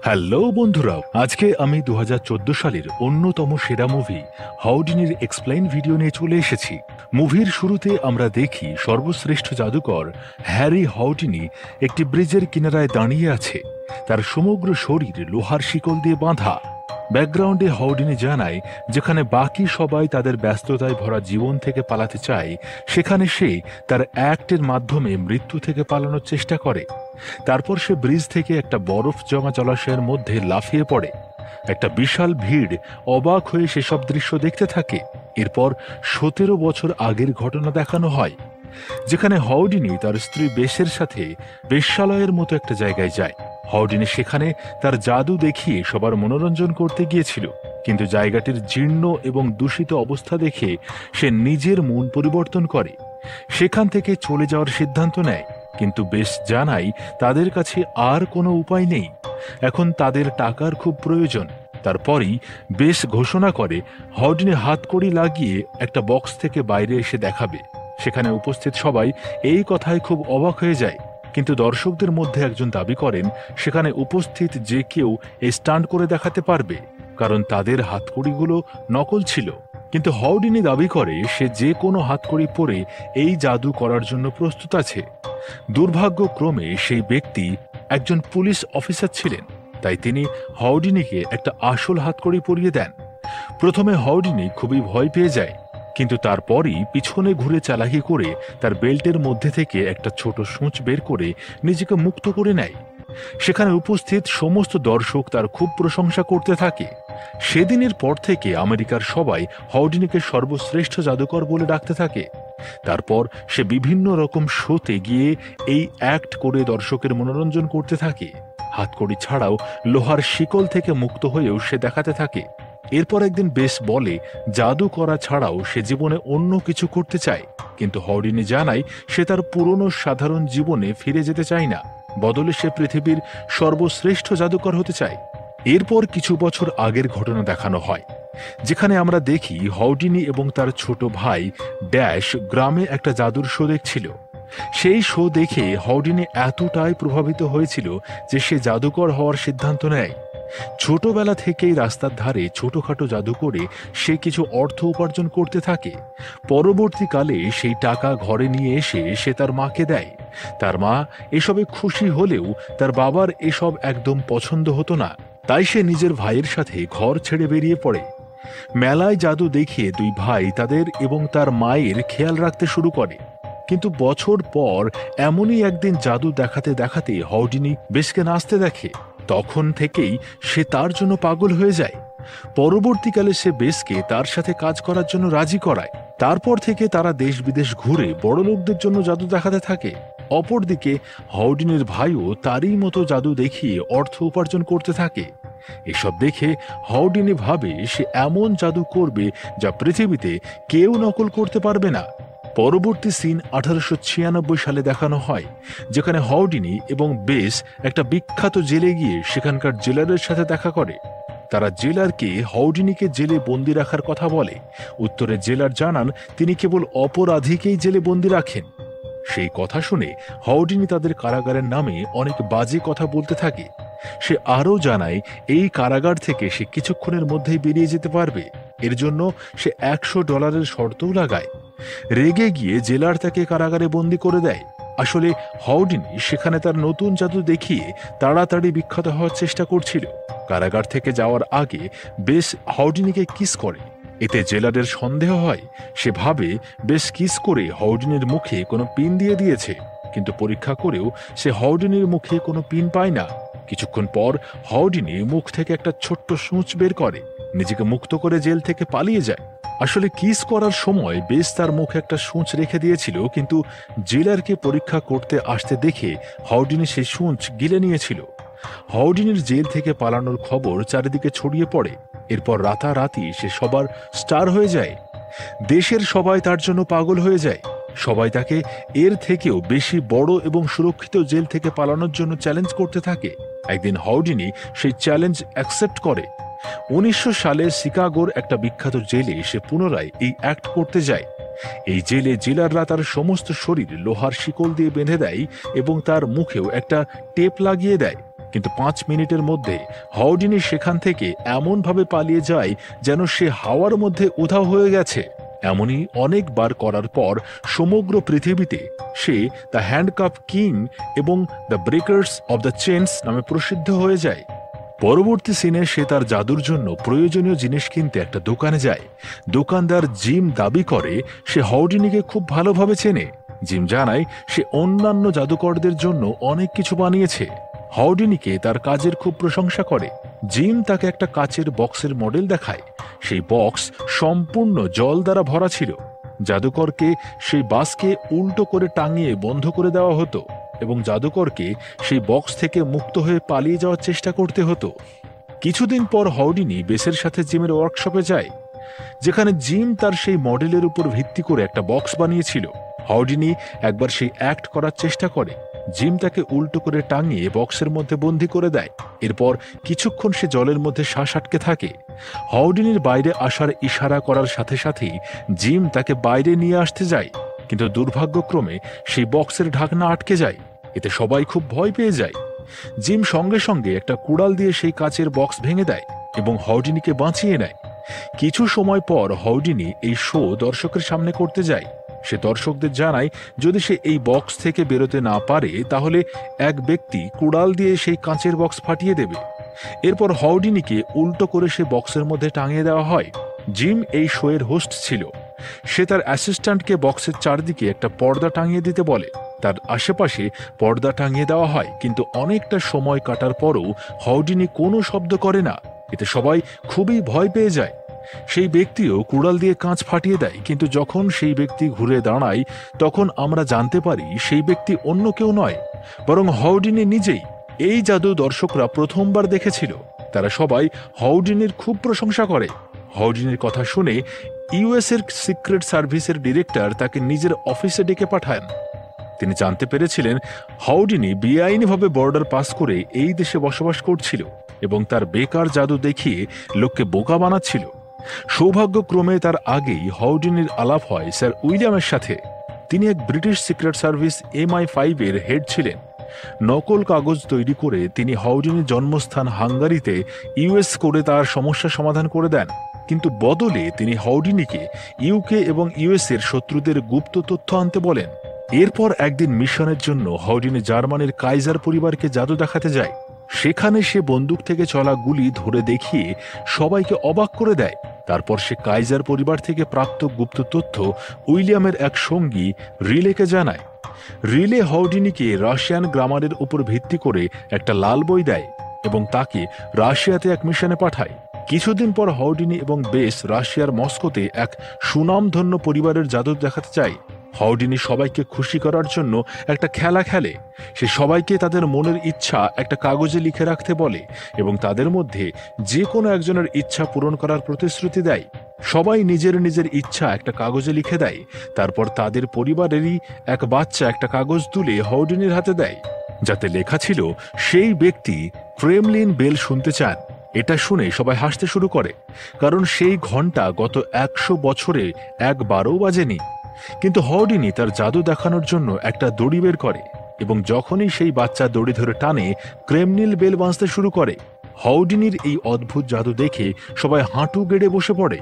Hello বন্ধুরা, আজকে আমি 2014 সালের অন্যতম সেরা মুভি হাউডিনির এক্সপ্লেইন ভিডিও নিয়ে চলে এসেছি। মুভির শুরুতে আমরা দেখি সর্বশ্রেষ্ঠ জাদুকর হ্যারি হাউডিনি একটি ব্রিজের কিনারায় দাঁড়িয়ে আছে। তার সমগ্র শরীর লোহার শিকল দিয়ে বাঁধা। ব্যাকগ্রাউন্ডে হাউডিনি জানায় যেখানে বাকি সবাই তাদের ব্যস্ততায় ভরা জীবন থেকে পালাতে চায়, সেখানে সে তার অ্যাক্টের মাধ্যমে মৃত্যু থেকে পালানোর চেষ্টা করে। তারপর সে ব্রিজ থেকে একটা বরফ জমা জলাশয়ের মধ্যে লাফিয়ে পড়ে। একটা বিশাল ভিড় অবাক হয়ে সেসব দৃশ্য দেখতে থাকে। এরপর 17 বছর আগের ঘটনা দেখানো হয়, যেখানে হাউডিনি তার স্ত্রী বেসের সাথে বেশ্যালয়ের মতো একটা জায়গায় যায়। হাউডিনি সেখানে তার জাদু দেখিয়ে সবার মনোরঞ্জন করতে গিয়েছিল, কিন্তু জায়গাটির জীর্ণ এবং দূষিত অবস্থা দেখে সে নিজের মন পরিবর্তন করে। সেখান থেকে চলে যাওয়ার সিদ্ধান্ত নেয়, কিন্তু বেশ জানাই তাদের কাছে আর কোনো উপায় নেই। এখন তাদের টাকার খুব প্রয়োজন। তারপরই বেশ ঘোষণা করে হাউডিনি হাতকড়ি লাগিয়ে একটা বক্স থেকে বাইরে এসে দেখাবে। সেখানে উপস্থিত সবাই এই কথায় খুব অবাক হয়ে যায়, কিন্তু দর্শকদের মধ্যে একজন দাবি করেন সেখানে উপস্থিত যে কেউ এই স্টান্ট করে দেখাতে পারবে, কারণ তাদের হাতকড়িগুলো নকল ছিল। কিন্তু হাউডিনি দাবি করে সে যে কোনো হাতকড়ি পরে এই জাদু করার জন্য প্রস্তুত আছে। দুর্ভাগ্যক্রমে সেই ব্যক্তি একজন পুলিশ অফিসার ছিলেন, তাই তিনি হাউডিনিকে একটা আসল হাতকড়ি পরিয়ে দেন। প্রথমে হাউডিনি খুবই ভয় পেয়ে যায়, কিন্তু তারপরই পিছনে ঘুরে চালাকি করে তার বেল্টের মধ্যে থেকে একটা ছোট সূঁচ বের করে নিজেকে মুক্ত করে নেয়। সেখানে উপস্থিত সমস্ত দর্শক তার খুব প্রশংসা করতে থাকে। সেদিনের পর থেকে আমেরিকার সবাই হাউডিনিকে সর্বশ্রেষ্ঠ জাদুকর বলে ডাকতে থাকে। তারপর সে বিভিন্ন রকম শোতে গিয়ে এই অ্যাক্ট করে দর্শকের মনোরঞ্জন করতে থাকে। হাতকড়ি ছাড়াও লোহার শিকল থেকে মুক্ত হয়েও সে দেখাতে থাকে। এরপর একদিন বেশ বলে জাদু করা ছাড়াও সে জীবনে অন্য কিছু করতে চায়, কিন্তু হাউডিনি জানায় সে তার পুরনো সাধারণ জীবনে ফিরে যেতে চায় না, বদলে সে পৃথিবীর সর্বশ্রেষ্ঠ জাদুকর হতে চায়। এরপর কিছু বছর আগের ঘটনা দেখানো হয়, যেখানে আমরা দেখি হাউডিনি এবং তার ছোট ভাই ড্যাশ গ্রামে একটা জাদুর শো দেখছিল। সেই শো দেখে হাউডিনি এতটাই প্রভাবিত হয়েছিল যে সে জাদুকর হওয়ার সিদ্ধান্ত নেয়। ছোটবেলা থেকেই রাস্তার ধারে ছোটখাটো জাদু করে সে কিছু অর্থ উপার্জন করতে থাকে। পরবর্তীকালে সেই টাকা ঘরে নিয়ে এসে সে তার মাকে দেয়। তার মা এসবে খুশি হলেও তার বাবার এসব একদম পছন্দ হতো না, তাই সে নিজের ভাইয়ের সাথে ঘর ছেড়ে বেরিয়ে পড়ে। মেলায় জাদু দেখিয়ে দুই ভাই তাদের এবং তার মায়ের খেয়াল রাখতে শুরু করে। কিন্তু বছর পর এমনই একদিন জাদু দেখাতে দেখাতে হাউডিনি বেশকে নাচতে দেখে। তখন থেকেই সে তার জন্য পাগল হয়ে যায়। পরবর্তীকালে সে বেশকে তার সাথে কাজ করার জন্য রাজি করায়। তারপর থেকে তারা দেশ বিদেশ ঘুরে বড়লোকদের জন্য জাদু দেখাতে থাকে। অপরদিকে হাউডিনির ভাইও তারই মতো জাদু দেখিয়ে অর্থ উপার্জন করতে থাকে। এসব দেখে হাউডিনি ভাবে সে এমন জাদু করবে যা পৃথিবীতে কেউ নকল করতে পারবে না। পরবর্তী সিন 1896 সালে দেখানো হয়, যেখানে হাউডিনি এবং বেস একটা বিখ্যাত জেলে গিয়ে সেখানকার জেলারের সাথে দেখা করে। তারা জেলারকে হাউডিনিকে জেলে বন্দি রাখার কথা বলে। উত্তরে জেলার জানান তিনি কেবল অপরাধীকেই জেলে বন্দি রাখেন। সেই কথা শুনে হাউডিনি তাদের কারাগারের নামে অনেক বাজে কথা বলতে থাকে। সে আরও জানায় এই কারাগার থেকে সে কিছুক্ষণের মধ্যেই বেরিয়ে যেতে পারবে। এর জন্য সে $100 শর্তও লাগায়। রেগে গিয়ে জেলার তাকে কারাগারে বন্দি করে দেয়। আসলে হাউডিনি সেখানে তার নতুন জাদু দেখিয়ে তাড়াতাড়ি বিখ্যাত হওয়ার চেষ্টা করছিল। কারাগার থেকে যাওয়ার আগে বেশ হাউডিনিকে কিস করে। এতে জেলারের সন্দেহ হয়। সে ভাবে বেশ কিস করে হাউডিনির মুখে কোনো পিন দিয়ে দিয়েছে, কিন্তু পরীক্ষা করেও সে হাউডিনির মুখে কোনো পিন পায় না। কিছুক্ষণ পর হাউডিনি মুখ থেকে একটা ছোট্ট সূঁচ বের করে নিজেকে মুক্ত করে জেল থেকে পালিয়ে যায়। আসলে কিস করার সময় বেশ তার মুখে একটা সূঁচ রেখে দিয়েছিল, কিন্তু জেলারকে পরীক্ষা করতে আসতে দেখে হাউডিনি সেই সূঁচ গিলে নিয়েছিল। হাউডিনির জেল থেকে পালানোর খবর চারিদিকে ছড়িয়ে পড়ে। এরপর রাতারাতি সে সবার স্টার হয়ে যায়। দেশের সবাই তার জন্য পাগল হয়ে যায়। সবাই তাকে এর থেকেও বেশি বড় এবং সুরক্ষিত জেল থেকে পালানোর জন্য চ্যালেঞ্জ করতে থাকে। একদিন হাউডিনি সেই চ্যালেঞ্জ অ্যাকসেপ্ট করে। 1900 সালে শিকাগোর একটা বিখ্যাত জেলে সে পুনরায় এই অ্যাক্ট করতে যায়। এই জেলে জেলাররা তার সমস্ত শরীর লোহার শিকল দিয়ে বেঁধে দেয় এবং তার মুখেও একটা টেপ লাগিয়ে দেয়। কিন্তু 5 মিনিটের মধ্যে হাউডিনি সেখান থেকে এমনভাবে পালিয়ে যায় যেন সে হাওয়ার মধ্যে উধাও হয়ে গেছে। এমনই অনেকবার করার পর সমগ্র পৃথিবীতে সে দ্য হ্যান্ডকাফ কিং এবং the breakers of the chains নামে প্রসিদ্ধ হয়ে যায়। পরবর্তী সিনে সে তার জাদুর জন্য প্রয়োজনীয় জিনিস কিনতে একটা দোকানে যায়। দোকানদার জিম দাবি করে সে হাউডিনিকে খুব ভালোভাবে চেনে। জিম জানায় সে অন্যান্য জাদুকরদের জন্য অনেক কিছু বানিয়েছে। হাউডিনিকে তার কাজের খুব প্রশংসা করে। জিম তাকে একটা কাচের বক্সের মডেল দেখায়। সেই বক্স সম্পূর্ণ জল দ্বারা ভরা ছিল। জাদুকরকে সেই বাসকে উল্টো করে টাঙিয়ে বন্ধ করে দেওয়া হতো এবং জাদুকরকে সেই বক্স থেকে মুক্ত হয়ে পালিয়ে যাওয়ার চেষ্টা করতে হতো। কিছুদিন পর হাউডিনি বেসের সাথে জিমের ওয়ার্কশপে যায়, যেখানে জিম তার সেই মডেলের উপর ভিত্তি করে একটা বক্স বানিয়েছিল। হাউডিনি একবার সেই অ্যাক্ট করার চেষ্টা করে। জিম তাকে উল্টো করে টাঙিয়ে বক্সের মধ্যে বন্দী করে দেয়। এরপর কিছুক্ষণ সে জলের মধ্যে শ্বাস আটকে থাকে। হাউডিনির বাইরে আসার ইশারা করার সাথে সাথেই জিম তাকে বাইরে নিয়ে আসতে যায়, কিন্তু দুর্ভাগ্যক্রমে সেই বক্সের ঢাকনা আটকে যায়। এতে সবাই খুব ভয় পেয়ে যায়। জিম সঙ্গে সঙ্গে একটা কুড়াল দিয়ে সেই কাচের বক্স ভেঙে দেয় এবং হাউডিনিকে বাঁচিয়ে নেয়। কিছু সময় পর হাউডিনি এই শো দর্শকের সামনে করতে যায়। সে দর্শকদের জানায় যদি সে এই বক্স থেকে বেরোতে না পারে তাহলে এক ব্যক্তি কুড়াল দিয়ে সেই কাঁচের বক্স ফাটিয়ে দেবে। এরপর হাউডিনিকে উল্টো করে সে বক্সের মধ্যে টাঙিয়ে দেওয়া হয়। জিম এই শোয়ের হোস্ট ছিল। সে তার অ্যাসিস্ট্যান্টকে বক্সের চারদিকে একটা পর্দা টাঙিয়ে দিতে বলে। তার আশেপাশে পর্দা টাঙিয়ে দেওয়া হয়, কিন্তু অনেকটা সময় কাটার পরও হাউডিনি কোনো শব্দ করে না। এতে সবাই খুবই ভয় পেয়ে যায়। সেই ব্যক্তিও কুড়াল দিয়ে কাঁচ ফাটিয়ে দেয়, কিন্তু যখন সেই ব্যক্তি ঘুরে দাঁড়ায় তখন আমরা জানতে পারি সেই ব্যক্তি অন্য কেউ নয়, বরং হাউডিনি নিজেই। এই জাদু দর্শকরা প্রথমবার দেখেছিল। তারা সবাই হাউডিনির খুব প্রশংসা করে। হাউডিনির কথা শুনে ইউএস এর সিক্রেট সার্ভিসের ডিরেক্টর তাকে নিজের অফিসে ডেকে পাঠান। তিনি জানতে পেরেছিলেন হাউডিনি বেআইনিভাবে বর্ডার পাস করে এই দেশে বসবাস করছিল এবং তার বেকার জাদু দেখিয়ে লোককে বোকা বানাচ্ছিল। সৌভাগ্যক্রমে তার আগেই হাউডিনির আলাপ হয় স্যার উইলিয়ামের সাথে। তিনি এক ব্রিটিশ সিক্রেট সার্ভিস MI5 এর হেড ছিলেন। নকল কাগজ তৈরি করে তিনি হাউডিনির জন্মস্থান হাঙ্গারিতে ইউএস করে তার সমস্যা সমাধান করে দেন, কিন্তু বদলে তিনি হাউডিনিকে ইউকে এবং ইউএস এর শত্রুদের গুপ্ত তথ্য আনতে বলেন। এরপর একদিন মিশনের জন্য হাউডিনি জার্মানির কাইজার পরিবারকে জাদু দেখাতে যায়। সেখানে সে বন্দুক থেকে চলা গুলি ধরে দেখিয়ে সবাইকে অবাক করে দেয়। তারপর সে কাইজার পরিবার থেকে প্রাপ্ত গুপ্ত তথ্য উইলিয়ামের এক সঙ্গী রিলেকে জানায়। রিলে হাউডিনিকে রাশিয়ান গ্রামারের উপর ভিত্তি করে একটা লাল বই দেয় এবং তাকে রাশিয়াতে এক মিশনে পাঠায়। কিছুদিন পর হাউডিনি এবং বেস রাশিয়ার মস্কোতে এক সুনামধন্য পরিবারের জাদু দেখাতে চায়। হাউডিনি সবাইকে খুশি করার জন্য একটা খেলা খেলে। সে সবাইকে তাদের মনের ইচ্ছা একটা কাগজে লিখে রাখতে বলে এবং তাদের মধ্যে যে কোনো একজনের ইচ্ছা পূরণ করার প্রতিশ্রুতি দেয়। সবাই নিজের নিজের ইচ্ছা একটা কাগজে লিখে দেয়। তারপর তাদের পরিবারেরই এক বাচ্চা একটা কাগজ তুলে হাউডিনির হাতে দেয়, যাতে লেখা ছিল সেই ব্যক্তি ক্রেমলিন বেল শুনতে চান। এটা শুনে সবাই হাসতে শুরু করে, কারণ সেই ঘন্টা গত 100 বছরে একবারও বাজেনি। কিন্তু হাউডিনি তার জাদু দেখানোর জন্য একটা দড়ি বের করে এবং যখনই সেই বাচ্চা দড়ি ধরে টানে ক্রেমলিন বেল বাজতে শুরু করে। হাউডিনির এই অদ্ভুত জাদু দেখে সবাই হাঁটু গেড়ে বসে পড়ে।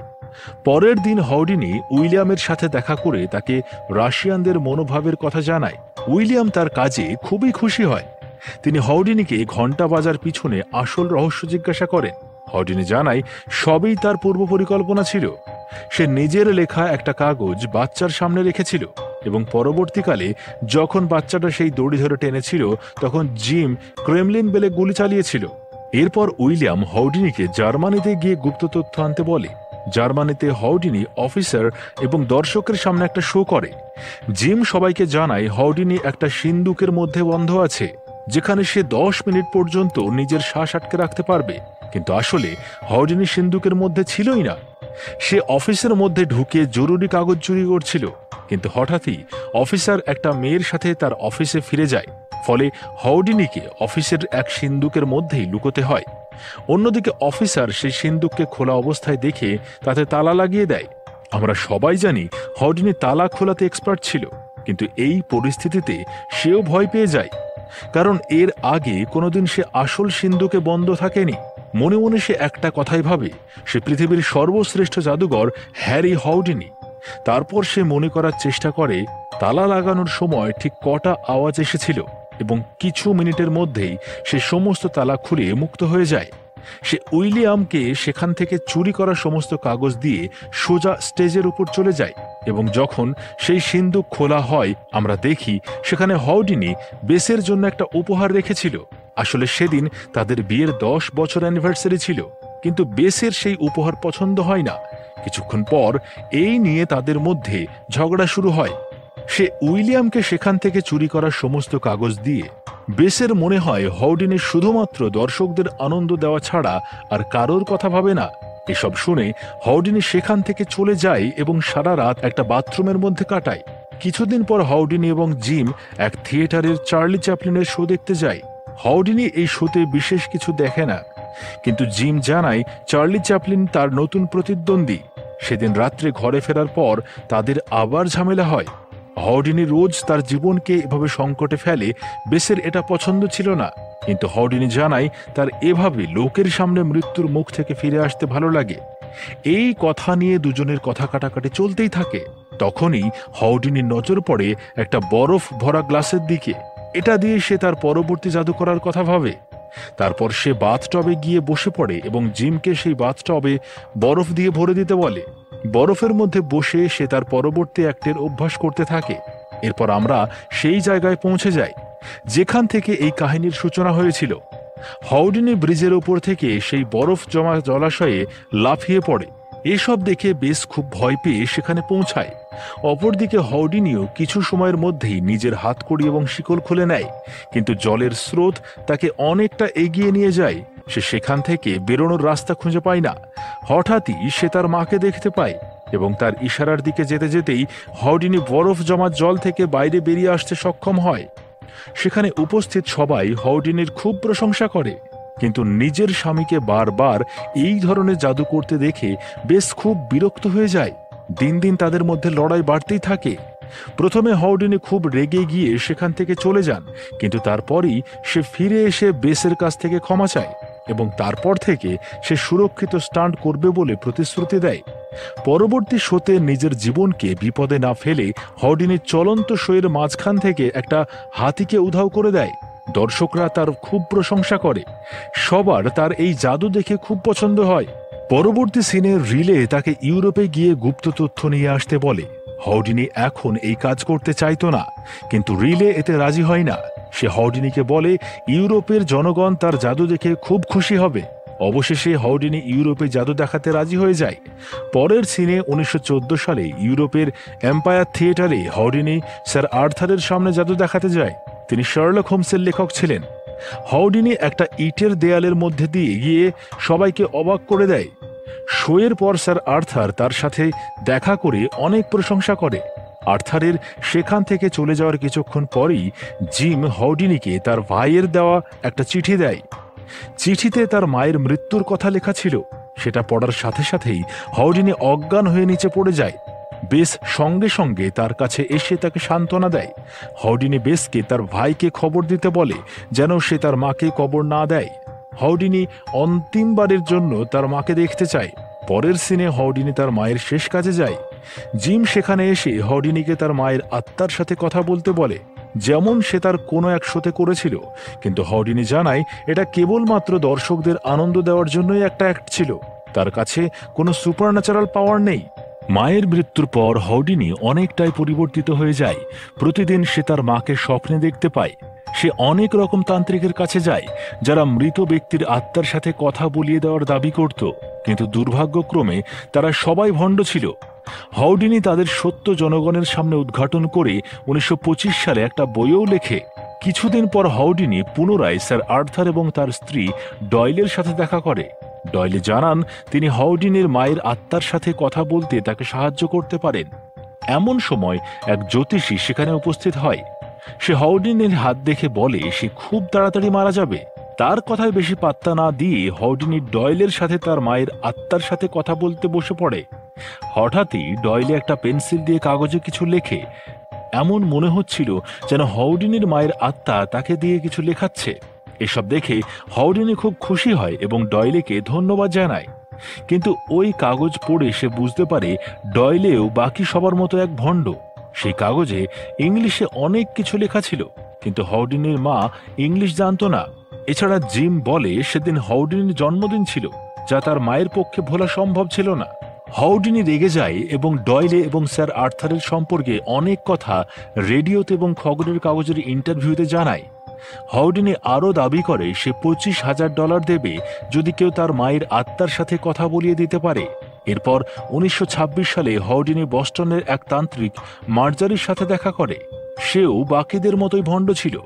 পরের দিন হাউডিনি উইলিয়ামের সাথে দেখা করে তাকে রাশিয়ানদের মনোভাবের কথা জানায়। উইলিয়াম তার কাজে খুবই খুশি হয়। তিনি হাউডিনিকে ঘন্টা বাজার পিছনে আসল রহস্য জিজ্ঞাসা করেন। হাউডিনি জানায় সবই তার পূর্ব পরিকল্পনা ছিল। সে নিজের লেখা একটা কাগজ বাচ্চার সামনে রেখেছিল এবং পরবর্তীকালে যখন বাচ্চাটা সেই দড়ি ধরে টেনেছিল তখন জিম ক্রেমলিন বেলে গুলি চালিয়েছিল। এরপর উইলিয়াম হাউডিনিকে জার্মানিতে গিয়ে গুপ্ত তথ্য আনতে বলে। জার্মানিতে হাউডিনি অফিসার এবং দর্শকের সামনে একটা শো করে। জিম সবাইকে জানায় হাউডিনি একটা সিন্দুকের মধ্যে বন্ধ আছে, যেখানে সে 10 মিনিট পর্যন্ত নিজের শ্বাস আটকে রাখতে পারবে। কিন্তু আসলে হাউডিনি সিন্দুকের মধ্যে ছিলই না। সে অফিসের মধ্যে ঢুকে জরুরি কাগজ চুরি করছিল, কিন্তু হঠাৎই অফিসার একটা মেয়ের সাথে তার অফিসে ফিরে যায়। ফলে হাউডিনিকে অফিসের এক সিন্দুকের মধ্যেই লুকোতে হয়। অন্যদিকে অফিসার সেই সিন্দুককে খোলা অবস্থায় দেখে তাতে তালা লাগিয়ে দেয়। আমরা সবাই জানি হাউডিনি তালা খোলাতে এক্সপার্ট ছিল, কিন্তু এই পরিস্থিতিতে সেও ভয় পেয়ে যায়। কারণ এর আগে কোনোদিন সে আসল সিন্ধুকে বন্ধ থাকেনি। মনে মনে সে একটা কথাই ভাবে, সে পৃথিবীর সর্বশ্রেষ্ঠ জাদুকর হ্যারি হাউডিনি। তারপর সে মনে করার চেষ্টা করে তালা লাগানোর সময় ঠিক কটা আওয়াজ এসেছিল, এবং কিছু মিনিটের মধ্যেই সে সমস্ত তালা খুলে মুক্ত হয়ে যায়। সে উইলিয়ামকে সেখান থেকে চুরি করা সমস্ত কাগজ দিয়ে সোজা স্টেজের উপর চলে যায়, এবং যখন সেই সিন্দুক খোলা হয় আমরা দেখি সেখানে হাউডিনি বেসের জন্য একটা উপহার রেখেছিল। আসলে সেদিন তাদের বিয়ের 10 বছর অ্যানিভার্সারি ছিল, কিন্তু বেসের সেই উপহার পছন্দ হয় না। কিছুক্ষণ পর এই নিয়ে তাদের মধ্যে ঝগড়া শুরু হয়। সে উইলিয়ামকে সেখান থেকে চুরি করা সমস্ত কাগজ দিয়ে বেসের মনে হয় হাউডিনি শুধুমাত্র দর্শকদের আনন্দ দেওয়া ছাড়া আর কারোর কথা ভাবে না। এসব শুনে হাউডিনি সেখান থেকে চলে যায় এবং সারা রাত একটা বাথরুমের মধ্যে কাটায়। কিছুদিন পর হাউডিনি এবং জিম এক থিয়েটারের চার্লি চ্যাপলিনের শো দেখতে যায়। হাউডিনি এই শোতে বিশেষ কিছু দেখে না, কিন্তু জিম জানায় চার্লি চ্যাপলিন তার নতুন প্রতিদ্বন্দ্বী। সেদিন রাত্রে ঘরে ফেরার পর তাদের আবার ঝামেলা হয়। হাউডিনি রোজ তার জীবনকে এভাবে সংকটে ফেলে, বেসের এটা পছন্দ ছিল না, কিন্তু হাউডিনি জানায় তার এভাবে লোকের সামনে মৃত্যুর মুখ থেকে ফিরে আসতে ভালো লাগে। এই কথা নিয়ে দুজনের কথা কাটাকাটি চলতেই থাকে। তখনই হাউডিনির নজর পড়ে একটা বরফ ভরা গ্লাসের দিকে। এটা দিয়ে সে তার পরবর্তী জাদু করার কথা ভাবে। তারপর সে বাথটবে গিয়ে বসে পড়ে এবং জিমকে সেই বাথটবে বরফ দিয়ে ভরে দিতে বলে। বরফের মধ্যে বসে সে তার পরবর্তী অ্যাক্টের অভ্যাস করতে থাকে। এরপর আমরা সেই জায়গায় পৌঁছে যাই যেখান থেকে এই কাহিনীর সূচনা হয়েছিল। হাউডিনি ব্রিজের ওপর থেকে সেই বরফ জমা জলাশয়ে লাফিয়ে পড়ে। এসব দেখে বেশ খুব ভয় পেয়ে সেখানে পৌঁছায়। অপরদিকে হাউডিনিও কিছু সময়ের মধ্যেই নিজের হাতকড়ি এবং শিকল খুলে নেয়, কিন্তু জলের স্রোত তাকে অনেকটা এগিয়ে নিয়ে যায়। সে সেখান থেকে বেরোনোর রাস্তা খুঁজে পায় না। হঠাৎই সে তার মাকে দেখতে পায় এবং তার ইশারার দিকে যেতে যেতেই হাউডিনি বরফ জমা জল থেকে বাইরে বেরিয়ে আসতে সক্ষম হয়। সেখানে উপস্থিত সবাই হাউডিনির খুব প্রশংসা করে, কিন্তু নিজের স্বামীকে বারবার এই ধরনের জাদু করতে দেখে বেশ খুব বিরক্ত হয়ে যায়। দিন দিন তাদের মধ্যে লড়াই বাড়তেই থাকে। প্রথমে হাউডিনি খুব রেগে গিয়ে সেখান থেকে চলে যান, কিন্তু তারপরই সে ফিরে এসে বেসের কাছ থেকে ক্ষমা চায় এবং তারপর থেকে সে সুরক্ষিত স্টান্ট করবে বলে প্রতিশ্রুতি দেয়। পরবর্তী শোতে নিজের জীবনকে বিপদে না ফেলে হাউডিনি চলন্ত শোয়ের মাঝখান থেকে একটা হাতিকে উধাও করে দেয়। দর্শকরা তার খুব প্রশংসা করে। সবার তার এই জাদু দেখে খুব পছন্দ হয়। পরবর্তী সিনের রিলে তাকে ইউরোপে গিয়ে গুপ্ত তথ্য নিয়ে আসতে বলে। হাউডিনি এখন এই কাজ করতে চাইতো না, কিন্তু রিলে এতে রাজি হয় না। সে হাউডিনিকে বলে ইউরোপের জনগণ তার জাদু দেখে খুব খুশি হবে। অবশেষে হাউডিনি ইউরোপে জাদু দেখাতে রাজি হয়ে যায়। পরের সিনে 1914 সালে ইউরোপের এম্পায়ার থিয়েটারে হাউডিনি স্যার আর্থারের সামনে জাদু দেখাতে যায়। তিনি শার্লক হোমসের লেখক ছিলেন। হাউডিনি একটা ইটের দেয়ালের মধ্যে দিয়ে গিয়ে সবাইকে অবাক করে দেয়। শোয়ের পর স্যার আর্থার তার সাথে দেখা করে অনেক প্রশংসা করে। আর্থারের সেখান থেকে চলে যাওয়ার কিছুক্ষণ পরেই জিম হাউডিনিকে তার ভাইয়ের দেওয়া একটা চিঠি দেয়। চিঠিতে তার মায়ের মৃত্যুর কথা লেখা ছিল। সেটা পড়ার সাথে সাথেই হাউডিনি অজ্ঞান হয়ে নিচে পড়ে যায়। বেস সঙ্গে সঙ্গে তার কাছে এসে তাকে সান্ত্বনা দেয়। হাউডিনি বেসকে তার ভাইকে খবর দিতে বলে যেন সে তার মাকে কবর না দেয়। হাউডিনি অন্তিমবারের জন্য তার মাকে দেখতে চায়। পরের সিনে হাউডিনি তার মায়ের শেষ কাজে যায়। জিম সেখানে এসে হাউডিনিকে তার মায়ের আত্মার সাথে কথা বলতে বলে, যেমন সে তার কোনো এক শোতে করেছিল, কিন্তু হাউডিনি জানায় এটা কেবলমাত্র দর্শকদের আনন্দ দেওয়ার জন্যই একটা অ্যাক্ট ছিল। তার কাছে কোনো সুপারন্যাচারাল পাওয়ার নেই। মায়ের মৃত্যুর পর হাউডিনি অনেকটাই পরিবর্তিত হয়ে যায়। প্রতিদিন সে তার মাকে স্বপ্নে দেখতে পায়। সে অনেক রকম তান্ত্রিকের কাছে যায় যারা মৃত ব্যক্তির আত্মার সাথে কথা বলিয়ে দেওয়ার দাবি করত, কিন্তু দুর্ভাগ্যক্রমে তারা সবাই ভণ্ড ছিল। হাউডিনি তাদের সত্য জনগণের সামনে উদ্ঘাটন করে 1925 সালে একটা বইও লেখে। কিছুদিন পর হাউডিনি পুনরায় স্যার আর্থার এবং তার স্ত্রী ডয়েলের সাথে দেখা করে। ডয়েলে জানান তিনি হাউডিনির মায়ের আত্মার সাথে কথা বলতে তাকে সাহায্য করতে পারেন। এমন সময় এক জ্যোতিষী সেখানে উপস্থিত হয়। সে হাউডিনির হাত দেখে বলে সে খুব তাড়াতাড়ি মারা যাবে। তার কথায় বেশি পাত্তা না দিয়ে হাউডিনি ডয়েলের সাথে তার মায়ের আত্মার সাথে কথা বলতে বসে পড়ে। হঠাৎই ডয়েলে একটা পেন্সিল দিয়ে কাগজে কিছু লেখে। এমন মনে হচ্ছিল যেন হাউডিনির মায়ের আত্মা তাকে দিয়ে কিছু লেখাচ্ছে। এসব দেখে হাউডিনি খুব খুশি হয় এবং ডয়েলেকে ধন্যবাদ জানায়। কিন্তু ওই কাগজ পড়ে সে বুঝতে পারে ডয়েলেও বাকি সবার মতো এক ভণ্ড। সেই কাগজে ইংলিশে অনেক কিছু লেখা ছিল, কিন্তু হাউডিনির মা ইংলিশ জানতো না। এছাড়া জিম বলে সেদিন হাউডিনির জন্মদিন ছিল, যা তার মায়ের পক্ষে ভোলা সম্ভব ছিল না। হাউডিনি রেগে যায় এবং ডয়েলে এবং স্যার আর্থারের সম্পর্কে অনেক কথা রেডিওতে এবং খবরের কাগজের ইন্টারভিউতে জানায়। হাউডিনি আরও দাবি করে সে $25,000 দেবে যদি কেউ তার মায়ের আত্মার সাথে কথা বলিয়ে দিতে পারে। এরপর 1926 সালে হাউডিনি বস্টনের এক তান্ত্রিক মার্জারির সাথে দেখা করে। সেও বাকিদের মতোই ভণ্ড ছিল।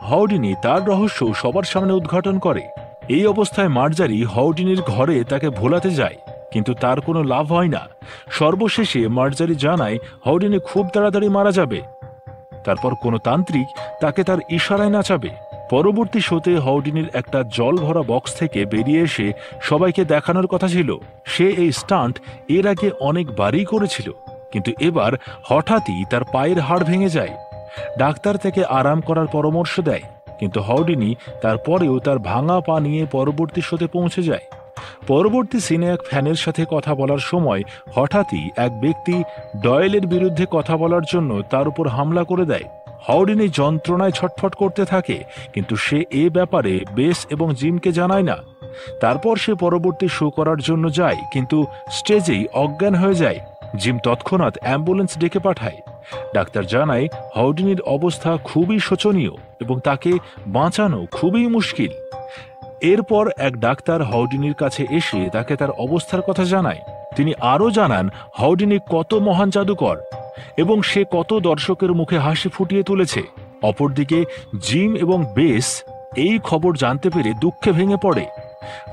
হাউডিনি তার রহস্য সবার সামনে উদ্ঘাটন করে। এই অবস্থায় মার্জারি হাউডিনির ঘরে তাকে ভোলাতে যায়, কিন্তু তার কোনো লাভ হয় না। সর্বশেষে মার্জারি জানায় হাউডিনি খুব তাড়াতাড়ি মারা যাবে। তারপর কোনো তান্ত্রিক তাকে তার ইশারায় নাচাবে। পরবর্তী শোতে হাউডিনির একটা জল ভরা বক্স থেকে বেরিয়ে এসে সবাইকে দেখানোর কথা ছিল। সে এই স্টান্ট এর আগে অনেকবারই করেছিল, কিন্তু এবার হঠাৎই তার পায়ের হাড় ভেঙে যায়। ডাক্তার তাকে আরাম করার পরামর্শ দেয়, কিন্তু হাউডিনি তারপরেও তার ভাঙা পা নিয়ে পরবর্তী শোতে পৌঁছে যায়। পরবর্তী সিনে এক ফ্যানের সাথে কথা বলার সময় হঠাৎই এক ব্যক্তি ডয়েলের বিরুদ্ধে কথা বলার জন্য তার উপর হামলা করে দেয়। হাউডিনি যন্ত্রণায় ছটফট করতে থাকে, কিন্তু সে এ ব্যাপারে বেস এবং জিমকে জানায় না। তারপর সে পরবর্তী শো করার জন্য যায়, কিন্তু স্টেজেই অজ্ঞান হয়ে যায়। জিম তৎক্ষণাৎ অ্যাম্বুলেন্স ডেকে পাঠায়। ডাক্তার জানায় হাউডিনির অবস্থা খুবই শোচনীয় এবং তাকে বাঁচানো খুবই মুশকিল। এরপর এক ডাক্তার হাউডিনির কাছে এসে তাকে তার অবস্থার কথা জানায়। তিনি আরও জানান হাউডিনি কত মহান জাদুকর এবং সে কত দর্শকের মুখে হাসি ফুটিয়ে তুলেছে। অপরদিকে জিম এবং বেস এই খবর জানতে পেরে দুঃখে ভেঙে পড়ে।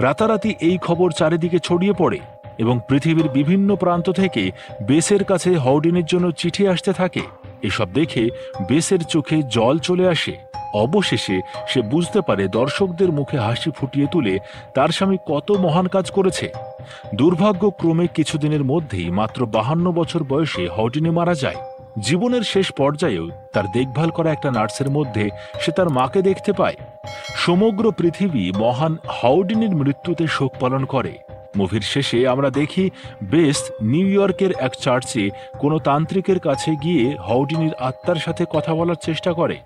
রাতারাতি এই খবর চারিদিকে ছড়িয়ে পড়ে এবং পৃথিবীর বিভিন্ন প্রান্ত থেকে বেসের কাছে হাউডিনির জন্য চিঠি আসতে থাকে। এসব দেখে বেসের চোখে জল চলে আসে। অবশেষে সে বুঝতে পারে দর্শকদের মুখে হাসি ফুটিয়ে তুলে তার স্বামী কত মহান কাজ করেছে। দুর্ভাগ্যক্রমে কিছুদিনের মধ্যেই মাত্র 52 বছর বয়সে হাউডিনি মারা যায়। জীবনের শেষ পর্যায়েও তার দেখভাল করা একটা নার্সের মধ্যে সে তার মাকে দেখতে পায়। সমগ্র পৃথিবী মহান হাউডিনির মৃত্যুতে শোক পালন করে। মুভির শেষে আমরা দেখি বেস নিউ ইয়র্কের এক চার্চে কোনো তান্ত্রিকের কাছে গিয়ে হাউডিনির আত্মার সাথে কথা বলার চেষ্টা করে।